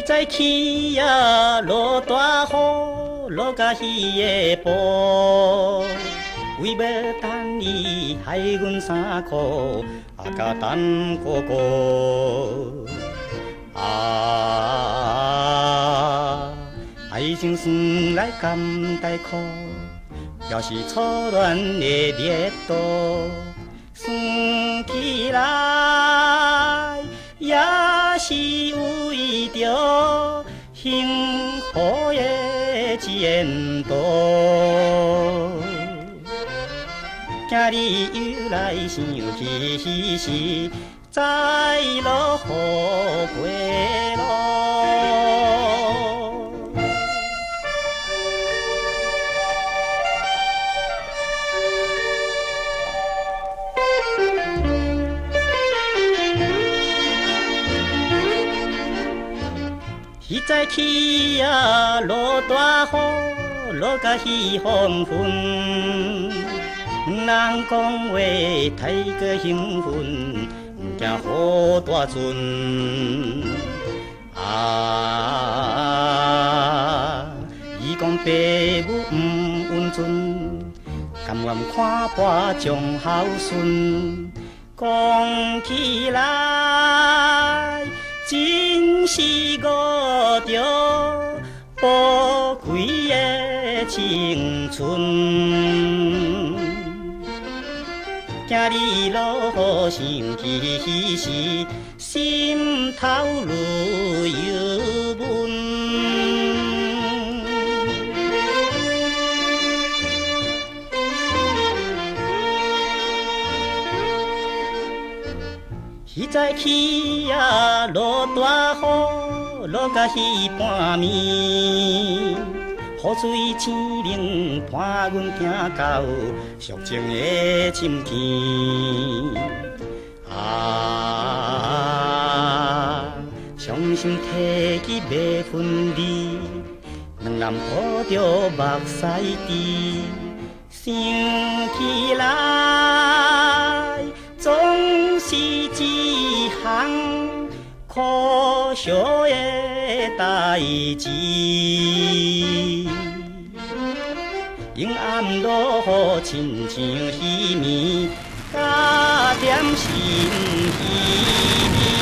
早起呀，落大雨，落甲彼个步，为要等伊害阮衫裤，甲等哥哥。爱情算来甘带苦，也是初恋的热度，算起来也是为着幸福的前途。今日又来想起时，在落雨过路。彼早起呀，落大雨，落甲彼黄昏。人讲话太过兴奋，惊雨大阵。伊讲爸母不温存，甘愿看破将孝顺。讲起来，真是误着宝贵的青春。今日落雨想起时，心头泪犹闷。彼早起呀，落大雨，落甲彼半暝，雨水青冷，伴阮行到寂静的深田。伤心提起要分离，两人抱着目屎滴，想起来总是一项可惜的代志。阴暗落雨，亲像稀绵，加点心稀绵。